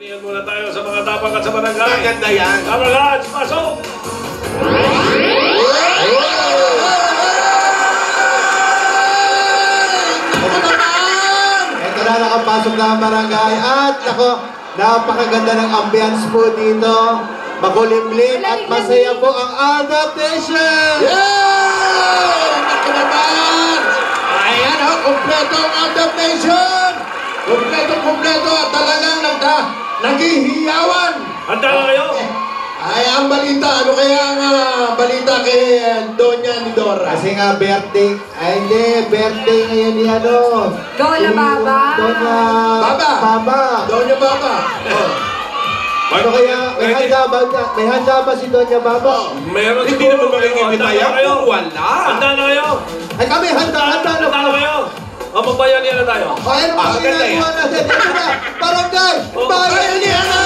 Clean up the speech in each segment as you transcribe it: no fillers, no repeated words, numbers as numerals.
Bayanihan muna tayo sa mga tapak at sa barangay. Maganda yan. Tama lahat, pasok! Ito na, nakapasok na ang barangay. At ako, napakaganda ng ambience po dito. Makulimlim at masaya po ang adaptation! Yeah! Ito naman! Ayan o, kompleto ang adaptation! Kompleto at talagang naghihiyawan! Handa na kayo? Ay, ang balita, ano kaya ang balita kay Doña Nidora? Kasi nga birthday, ay hindi, birthday ngayon ni ano. Lola Baba. Doña Baba. Doña Baba. Oh. Ano kaya, may handa ba si Doña Baba? Meron Hindi siguro naman kayo. magiging Handa bitaya na kayo? kung wala. Handa na kayo? Ay kami, handa na. Handa na kayo? O, magbayanihan na tayo. O, ano ba maganda ginagawa natin? Ito na, barangay! Oh, Bayanihan na!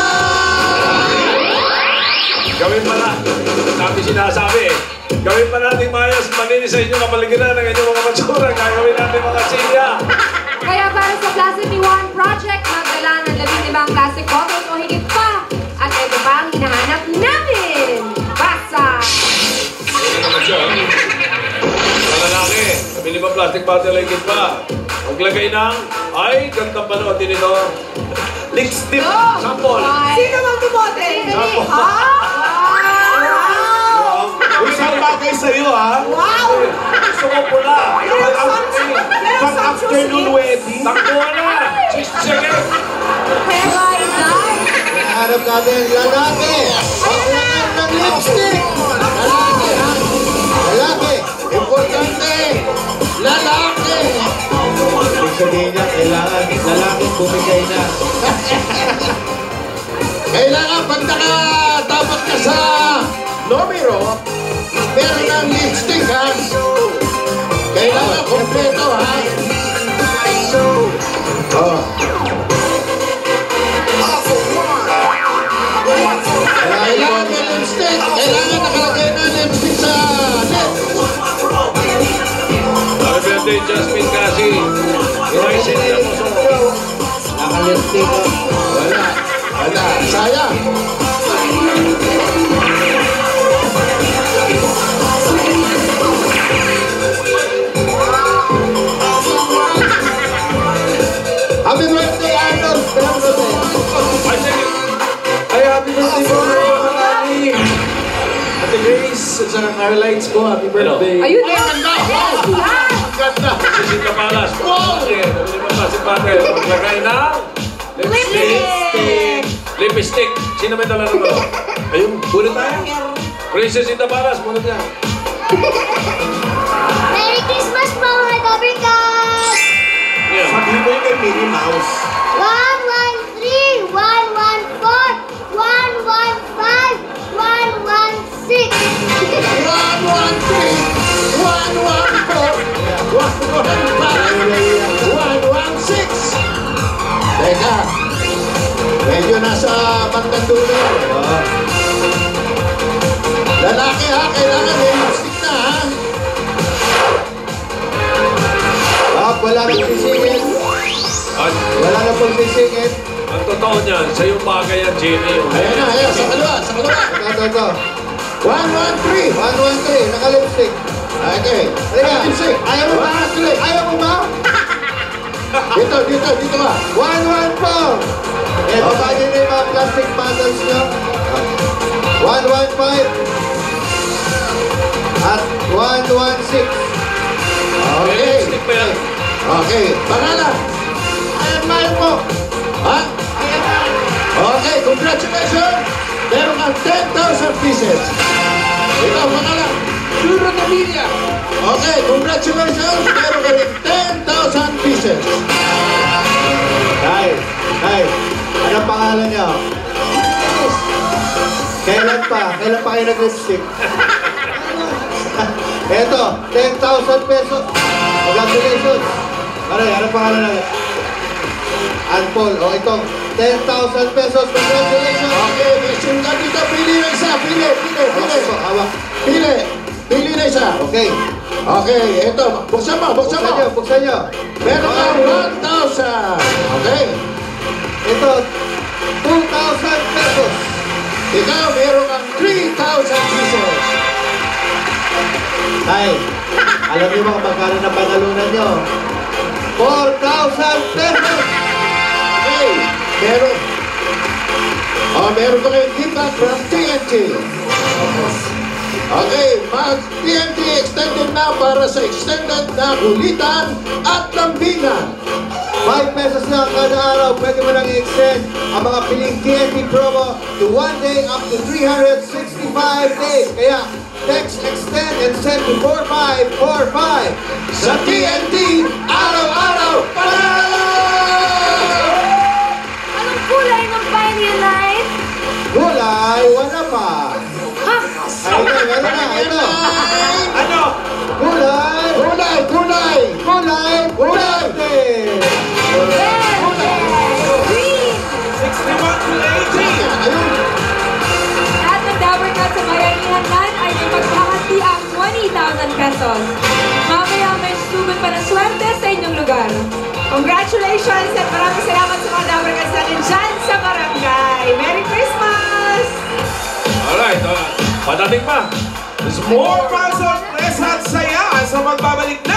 Gawin pa na. Sabi sinasabi eh. Gawin pa natin maayos, malinis sa inyong kapaligiran ng inyong mga matsura. Gagawin natin mga silya. Kaya para sa Plastic Me One Project, magdala ng 15 plastic bottles o higit pa. At ito pa ang hinahanap namin. Basa! Mga lalaki, nabili ba plastic bottle ay higit pa? Maglagay ng, ay, gandang panood din ito. Lipstick sample. Sino bang tumote? Sample. Isang bagay sa'yo, ha? Wow! Gusto ko pula. Pang-afternoon wedding. Takbuhan na. 60 seconds. Pero ay dahil. Hanap natin, lalaki! Paklangan ng lipstick! Lalaki, ha? Lalaki! Importante, lalaki. Ibig sabihin niya, kailangan lalaki bumigay na. Kailangan pag nakatapat ka sa numero, meron ng lipstick, ha? Kailangan kompleto, ha? Oh. Kailangan may lipstick. Kailangan nakalagay na lipstick sa net. Happy birthday, Jasmine Kasi. Inoisin niya mo sa Nakalipstick ko. Wala. Sayang. Happy birthday, Arnold! Ay, sige. Ay, happy birthday po, Mami! Ate Grace, at sa highlights po, happy birthday. Ayun Ay, na! ganda. Yes! Yan! Ang ganda. Sisita Palas. Wow! Sige, nabili ba plastic bottle? Maglagay ng Lipstick! lipstick. Sino may dala ng dala? Ayun, bunot tayo. Princess Sita Palas, bunot niya. Merry Christmas po mga Dobrikas! Yeah. Sabihin mo yung kay Minnie Mouse. 113, 114, 115, 116. 116. Teka, medyo nasa bandang dulo. Lalaki, ha? Kailangan may lipstick na, ha? Wala na sisingit. At Wala na pong sisingit. ang totoo niyan, sa yung bagay yan, Jimmy. Ayan na, ayan. Sa kaliwa, sa kaliwa. Ito. 113. 113, nakalipstick. Okay. Halika. Lipstick. Ayaw mo ba? Ayaw mo ba? Dito ka. 114. Eh, baba niyo na yung mga plastic bottles nyo. 115. At 116. May Okay. lipstick pa yan. Okay. Pangalan. Ayan, mahal mo. Ha? Okay, congratulations! Meron kang 10,000 pieces. Ikaw, pangalan. Juro Camilla. Okay, congratulations! Meron ka rin 10,000 pieces. Tay, anong pangalan niyo? Kailan pa kayo nag-lipstick? Eto, 10,000 pesos. Congratulations. Anong pangalan natin? Anpol, o ito, 10,000 pesos. Congratulations. Okay, question ka dito. Pili na isa. Pili. Hawak. Pili na isa. Okay. Okay, ito. Buksan mo. Buksan nyo. Meron kang 1,000. Okay. Ito, 2,000 Alam niyo mga magkano na panalunan nyo? 4,000 pesos! Okay, meron. Meron pa kayong gift bag from TNT. Okay, mag-TNT extended na para sa extended na kulitan at lambingan. 5 pesos na kada araw, pwede mo lang i-extend ang mga piling TNT promo to 1 day up to 365 days. Kaya, text, extend, and send to 4545. Sa TNT, araw-araw, panalo! Anong kulay ng Pioneer Light? Gulay, wala pa. Ha? Ay, meron na, ito. Ano? Gulay, Kulay, kulay! gulay, verde. Verde! Green! 61 to 80. Ayun! At ang Dabber Cat sa bayanihan nan ay may maghahati ang 20,000 pesos. Mamaya may susugot pa ng swerte sa inyong lugar. Congratulations at maraming salamat sa mga Dabber Cats natin dyan sa barangay. Merry Christmas! Alright, padating pa. There's more fans of Press at Saya sa magbabalik na